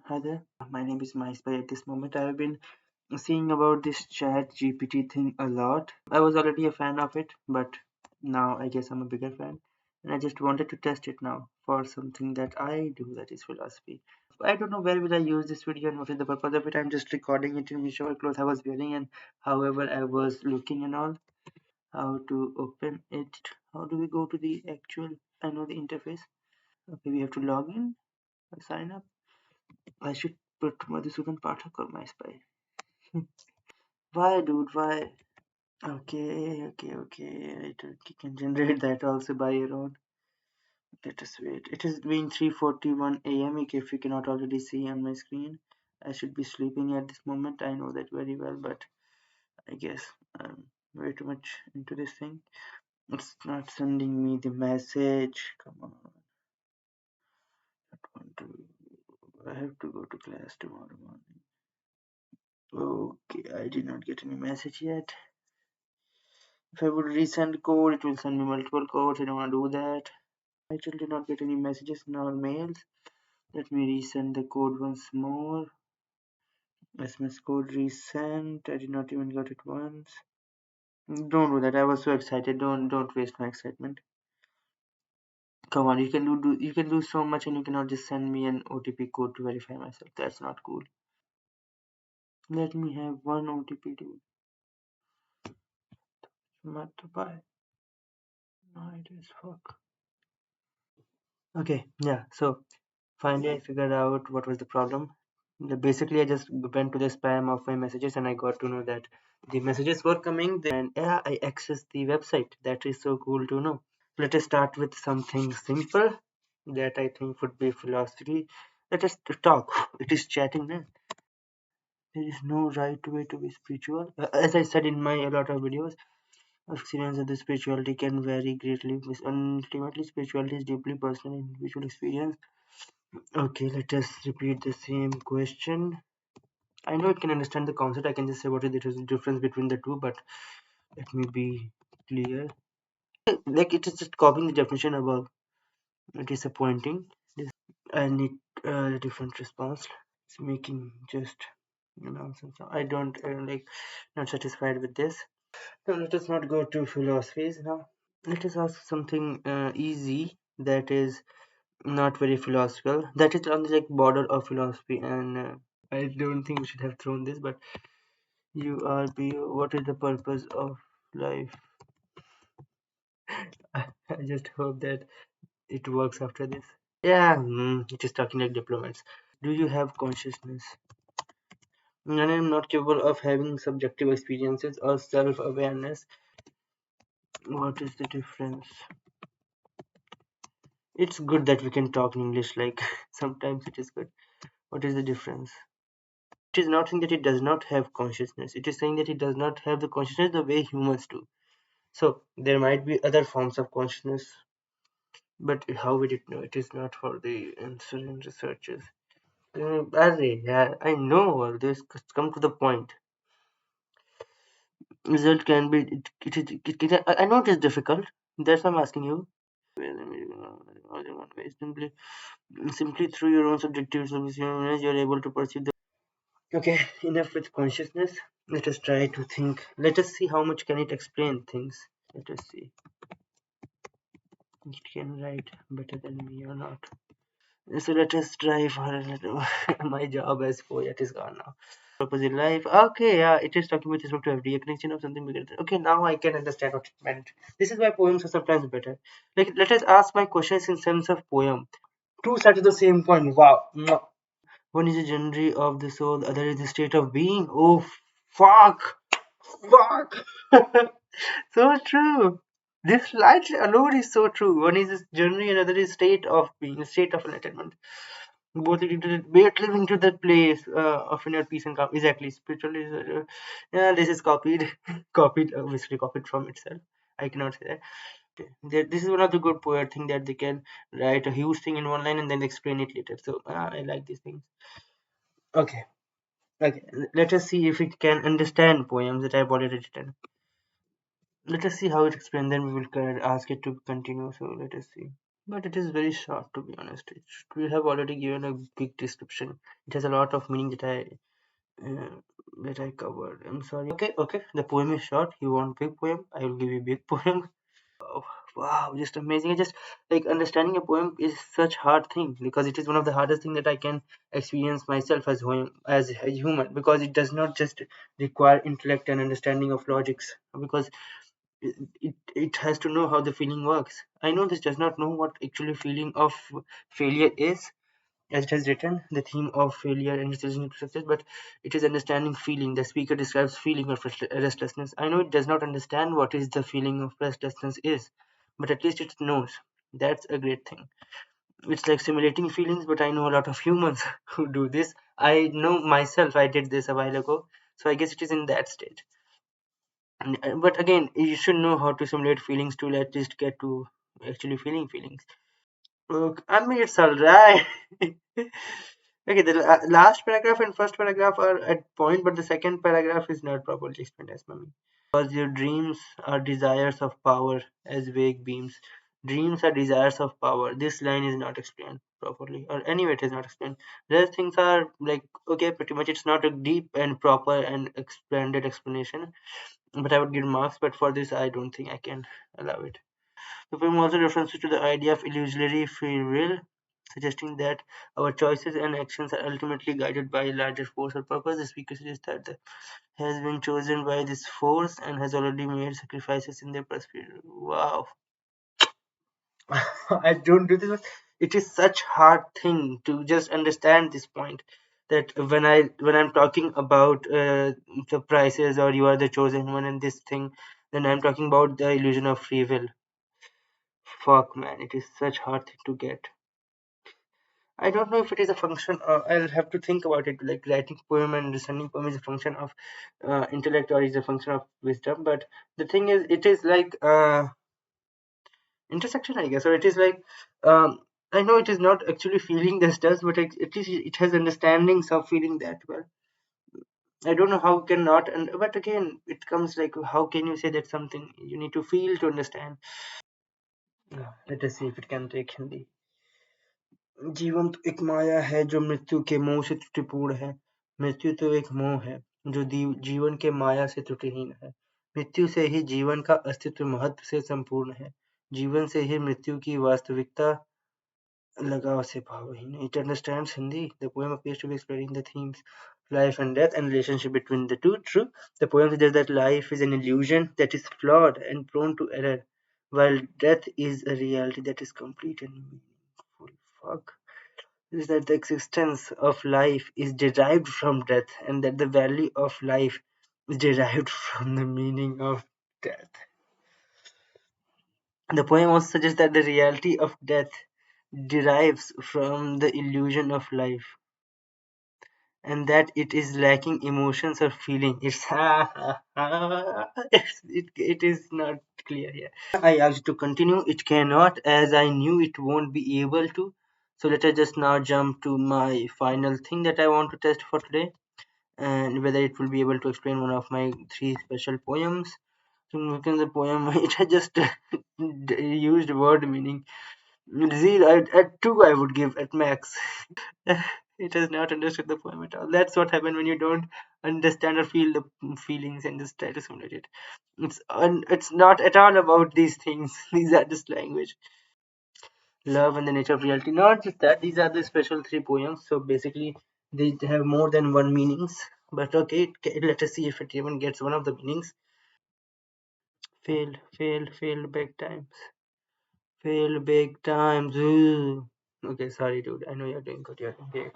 Hi there, my name is Myspy. At this moment, I have been seeing about this ChatGPT thing a lot. I was already a fan of it, but now I guess I'm a bigger fan, and I just wanted to test it now for something that I do, that is philosophy. I don't know where will I use this video and what is the purpose of it. I'm just recording it in whichever clothes I was wearing and however I was looking and all. How to open it? How do we go to the actual? I know the interface. Okay, we have to log in, sign up. I should put Madhusudhan Pathak or Myspy. Why, dude? Why? Okay. You can generate that also by your own. Let us wait. It is being 3:41 a.m. If you cannot already see on my screen, I should be sleeping at this moment. I know that very well, but I guess I'm way too much into this thing. It's not sending me the message. Come on. I have to go to class tomorrow morning. Okay, I did not get any message yet. If I would resend code, it will send me multiple codes. I don't want to do that. I still did not get any messages nor mails. Let me resend the code once more. SMS code resent. I did not even get it once. Don't do that. I was so excited. Don't waste my excitement. Come on, you can do so much and you cannot just send me an OTP code to verify myself. That's not cool. Let me have one OTP, dude. Multiply. No, it is fuck. Okay, yeah. So finally, I figured out what was the problem. Basically, I just went to the spam of my messages and I got to know that the messages were coming. And yeah, I accessed the website. That is so cool to know. Let us start with something simple that I think would be philosophy. Let us talk. It is chatting now. There is no right way to be spiritual. As I said in my a lot of videos, experience of the spirituality can vary greatly. Ultimately, spirituality is deeply personal individual experience. Okay, let us repeat the same question. I know it can understand the concept. I can just say what is the difference between the two, but let me be clear. Like it is just copying the definition above. Disappointing. I need a different response. It's making just nonsense. I don't not satisfied with this. So let us not go to philosophies now. Let us ask something easy that is not very philosophical. That is on the like border of philosophy, and I don't think we should have thrown this, but you are be. What is the purpose of life? I just hope that it works after this. Yeah, it is talking like diplomats. Do you have consciousness? And I am not capable of having subjective experiences or self-awareness. What is the difference? It's good that we can talk in English, like sometimes it is good. What is the difference? It is not saying that it does not have consciousness. It is saying that it does not have the consciousness the way humans do. So there might be other forms of consciousness, but how would it know? It is not for the answer in researchers. Yeah, I know all this. Come to the point. Result can be. I know it is difficult. That's why I'm asking you. Simply through your own subjective service, you're able to perceive the. Okay, enough with consciousness. Let us try to think. Let us see how much can it explain things. Let us see. It can write better than me or not. So let us try for a little. My job as poet is gone now. Purpose in life. Okay, yeah, it is talking with respect to every connection of something bigger. Okay, now I can understand what it meant. This is why poems are sometimes better. Like, let us ask my questions in sense of poem. Two sides of the same coin. Wow. Mwah. One is the genre of the soul, the other is the state of being. Oh, fuck. Fuck. So true. This line alone is so true. One is journey, another is state of being, state of enlightenment. Both living to that place of inner peace and calm. Exactly, spiritual is. Yeah, this is copied, copied, obviously copied from itself. I cannot say that. This is one of the good poet thing that they can write a huge thing in one line and then explain it later. So I like these things. Okay, okay. Let us see if it can understand poems that I've already written. Let us see how it explains. Then we will ask it to continue. So let us see. But it is very short, to be honest. We have already given a big description. It has a lot of meaning uh, that I covered. I'm sorry. Okay, okay. The poem is short. You want big poem? I will give you big poem. Oh, wow, just amazing. I just like understanding a poem is such hard thing because it is one of the hardest thing that I can experience myself as a human, because it does not just require intellect and understanding of logics, because it has to know how the feeling works. I know this does not know what actually feeling of failure is, as it has written, the theme of failure and its relationship to success, but it is understanding feeling. The speaker describes feeling of restlessness. I know it does not understand what is the feeling of restlessness is, but at least it knows. That's a great thing. It's like simulating feelings, but I know a lot of humans who do this. I know myself, I did this a while ago, so I guess it is in that stage. But again, you should know how to simulate feelings to at least get to actually feeling feelings. Look, I mean, it's alright. Okay, the last paragraph and first paragraph are at point, but the second paragraph is not properly explained as mummy. Because your dreams are desires of power as vague beams. Dreams are desires of power. This line is not explained properly, or anyway, it is not explained. Those things are like, okay, pretty much it's not a deep and proper and expanded explanation, but I would give marks, but for this, I don't think I can allow it. The poem also references to the idea of illusory free will, suggesting that our choices and actions are ultimately guided by a larger force or purpose. The speaker suggests that the has been chosen by this force and has already made sacrifices in their pursuit. Wow. I don't do this, but it is such hard thing to just understand this point, that when I'm talking about the prices, or you are the chosen one in this thing, then I'm talking about the illusion of free will. Fuck, man, it is such hard thing to get. I don't know if it is a function. I'll have to think about it. Like writing poem and understanding poem is a function of intellect, or is a function of wisdom. But the thing is, it is like intersection, I guess, or it is like I know it is not actually feeling this does, but at least it has understandings of feeling that well. I don't know how can not, and but again, it comes like how can you say that something you need to feel to understand? Let us see if it can take Hindi. जीवन तो एक माया है जो मृत्यु के मोह से त्रुटिपूर्ण है। मृत्यु तो एक मोह है जो जीवन के माया से त्रुटिहीन है। मृत्यु से ही जीवन का अस्तित्व महत्व से संपूर्ण है। जीवन से ही मृत्यु की वास्तविकता लगाव से भावहीन है। It understands Hindi. The poem appears to be exploring the themes life and death and relationship between the two. True, the poem suggests that life is an illusion that is flawed and prone to error, while death is a reality that is complete and meaningful. Fuck. Is that the existence of life is derived from death, and that the value of life is derived from the meaning of death. The poem also suggests that the reality of death derives from the illusion of life, and that it is lacking emotions or feeling. It is not clear here. I asked to continue. It cannot, as I knew it won't be able to. So let us just now jump to my final thing that I want to test for today, and whether it will be able to explain one of my three special poems. So look in the poem, it had just used word meaning. Zero at two I would give at max. It has not understood the poem at all. That's what happens when you don't understand or feel the feelings and just try to simulate it. It's not at all about these things. These are just language. Love and the nature of reality. Not just that. These are the special three poems. So basically, they have more than one meanings. But okay, let us see if it even gets one of the meanings. Failed big times. Failed big times. Ooh. Okay, sorry, dude. I know you're doing good. You're doing great.